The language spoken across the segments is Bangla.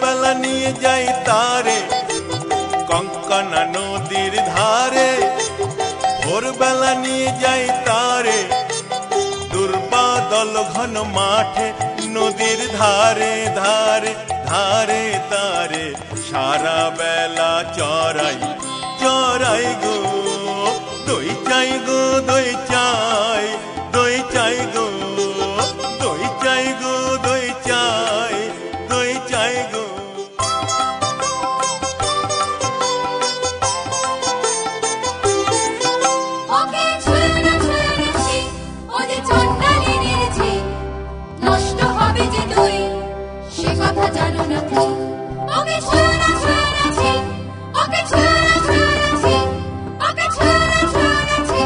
বেলা নিয়ে যাই তারে কঙ্কনা নদীর ধারে, ভোরবেলা নিয়ে যাই তারে দুর্বাদল ঘন মাঠে, নদীর ধারে ধারে ধারে তারে সারা বেলা চড়াই চড়াই গো। দই চাই গো দই চাই, দই চাই গো দই চাই গো, দই চাই, দই চাই গো। নষ্ট হবে যে দই সে কথা জানো না কি? ওকে ছুঁয়ো না ছুঁয়ো না ছি, ওকে ছুঁয়ো না ছুঁয়ো না ছি, ওকে ছুঁয়ো না ছুঁয়ো না ছি।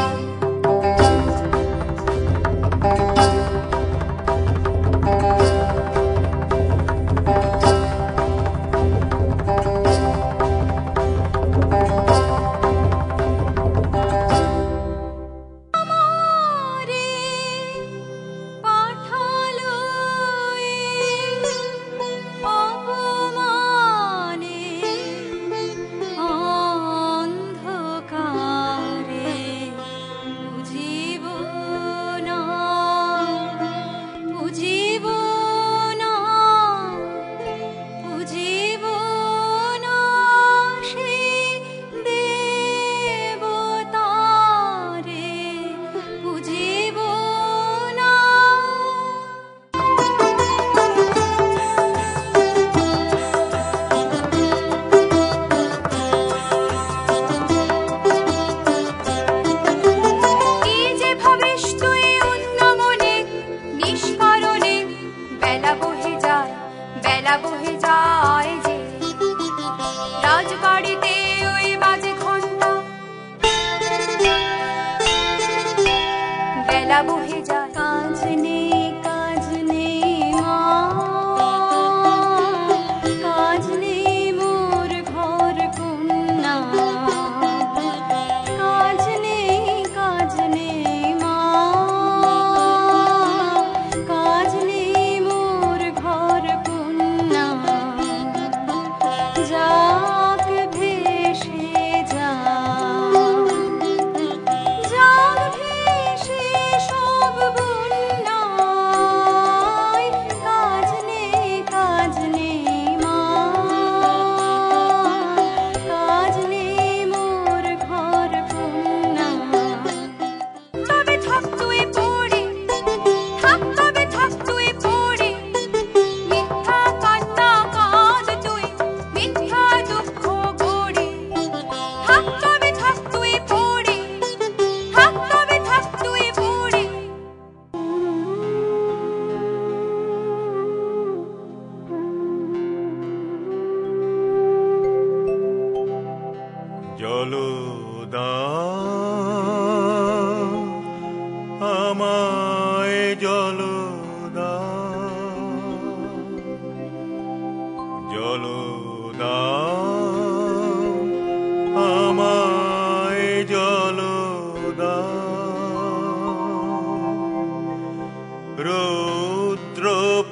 রৌদ্র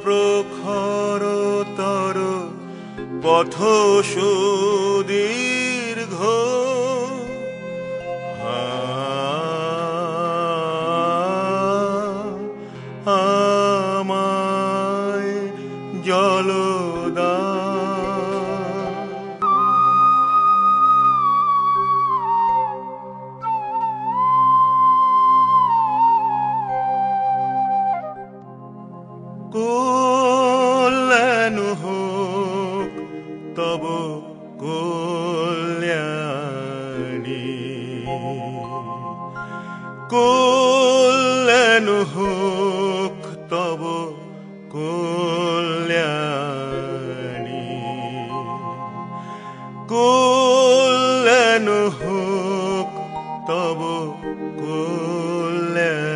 প্রখরতর পথ সুদীর্ঘ, আমায় জল কল্যাণ হোক তব কল্যাণী, কল্যাণ হোক তব কল্যাণী, কল্যাণ হোক তব কল্যাণী।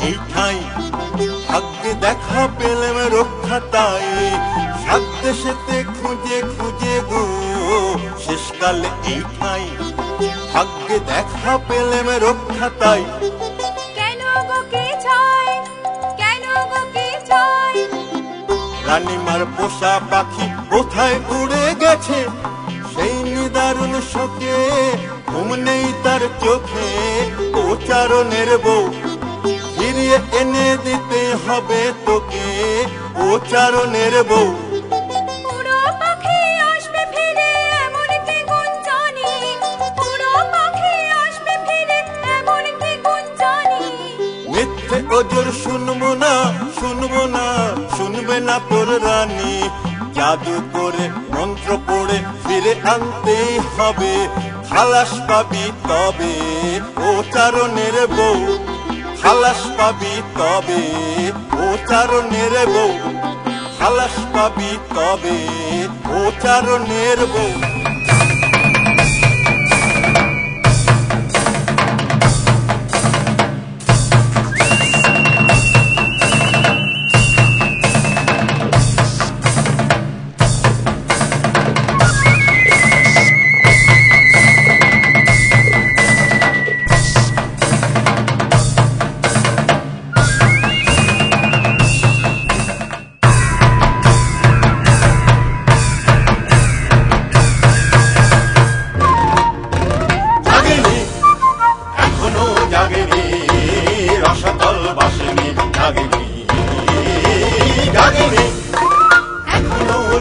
এই ঠাই ভাগ্যে দেখা পেলেম রক্ষা তাই সাত দেশেতে খুঁজে খুঁজে গো শেষকালে এই ঠাই ভাগ্যে দেখা পেলেম রক্ষা তাই কেন গো কি চাই কেন গো কি চাই রানীমার পোষা পাখি কোথায় উড়ে গেছে সেই নিদারুণ শোকে ঘুম নেই তার চোখে ও চারণের বউ ফিরিয়ে এনে দিতে হবে তোকে ও চারণের বউ উড়ো পাখি আসবে ফিরে এমন কি গুণ জানি উড়ো পাখি আসবে ফিরে এমন কি গুণ জানি মিথ্যে ওজোর শুনবো না শুনবে না তোর রানী জাদু করে মন্ত্র পড়ে ফিরে আনতেই হবে খালাস পাবি তবে ও চারণের বউ খালাস পাবি তবে ও চারণের বউ খালাস পাবি তবে ও চারণের বউ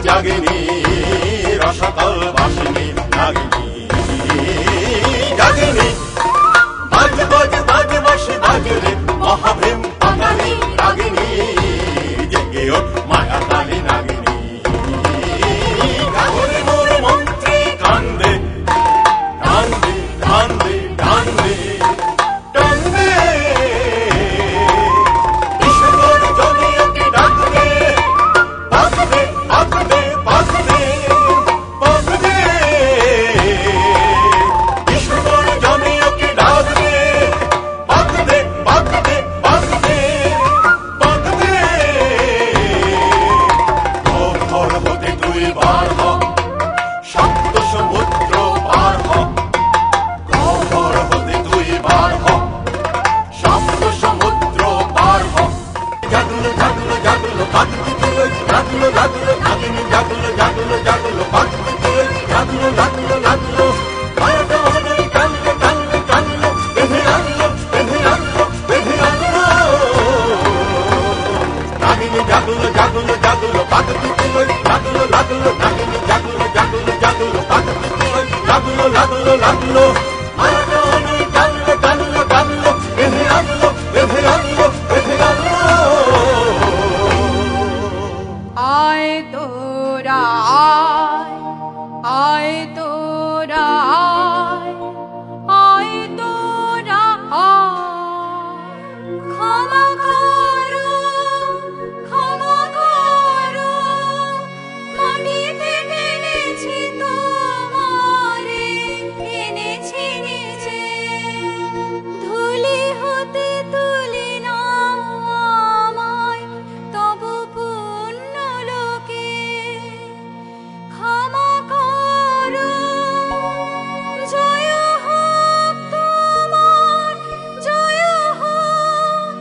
জাগেনি রসতল বাসিনী লাগেনি জাগেনি বাজ বাজ বাজ বাসে বাজরে মহাভীম পাতালি লাগেনি জেগে ওঠ মায়া তালি লাগেনি ওরে মোর মন্ত্রী কান্দে কান্দে কান্দে কান্দে কান্দে ঈশ্বর যদি ওকে ডাকবে পাকবে পাকবে পাকবে পাকবে ঈশ্বর যদি ওকে ডাকবে পাকবে পাকবে পাকবে পাকবে ঘর হতে তুই বার হ সপ্ত সমুদ্র পার হ ঘর হতে তুই বার হ সপ্ত সমুদ্র পার হ জাগলো জাগলো জাগলো পাকবে তুই জাগলো জাগলো নাগিনী জাগলো জাগলো জাগলো পাকবে তুই জাগলো জাগলো জাগলো মায়াটা মনে কানলো কানলো কানলো বেঁধে আনলো বেঁধে আনলো বেঁধে আনলো নাগিনী জাগলো জাগলো জাগলো পাকবে তুই জাগলো লাগলো নাগিনী জাগলো জাগলো জাগলো পাকবে তুই জাগলো লাগলো লাগলো মায়াটা মনে কানলো কানলো কানলো বেঁধে আনলো বেঁধে আনলো বেঁধে আনলো আয় তোরা আয় তোরা আয় তোরা ক্ষমা করো মাটিতে টেনেছি তোমারে এনেছি নিচে ধুলি হতে তুলে নাও আমায় তব পুণ্য লোকে ক্ষমা করো জয় হোক তোমার জয় হোক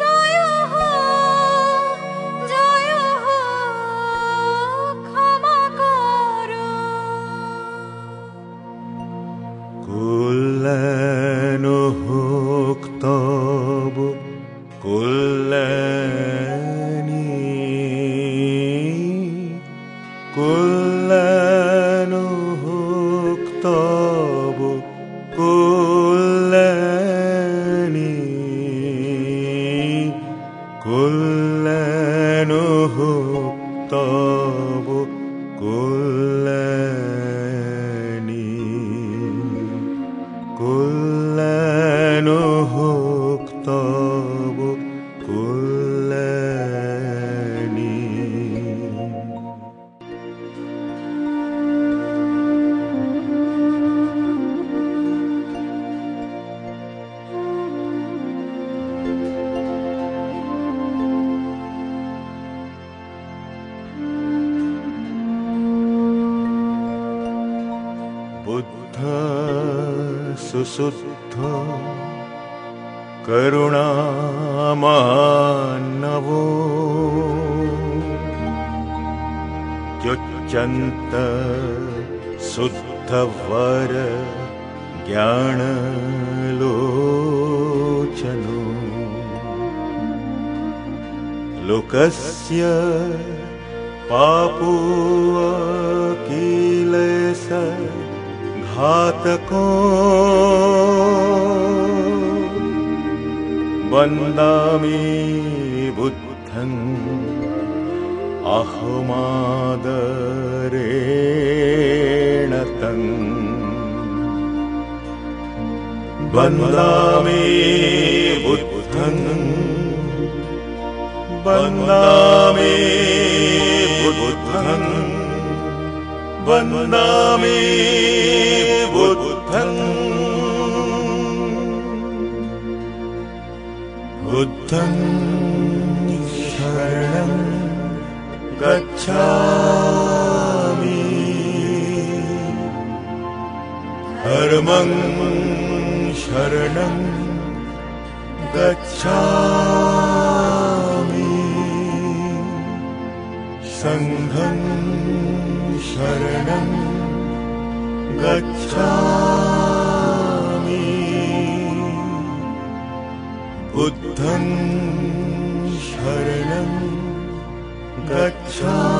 জয় হোক জয় হোক ক্ষমা করো কল্যাণ হোক তব কল্যাণী কল্যাণ হোক তব কল্যাণী কল্যাণ হোক তব কল্যাণী কল্যাণ হোক তব কল্যাণী सुशुद्ध करुणामानवो युच्यन्त शुद्धवर ज्ञानलोचनो लोकस्य पापो अखिलेश घातको वन्दामि बुद्धं अहमादरेण तं वन्दामि बुद्धं वन्दामि बुद्धं वन्दामि बुद्धं बुद्धं शरणं गच्छामि धर्मं शरणं गच्छामि संघं शरणं गच्छामि बुद्धं शरणं गच्छामि।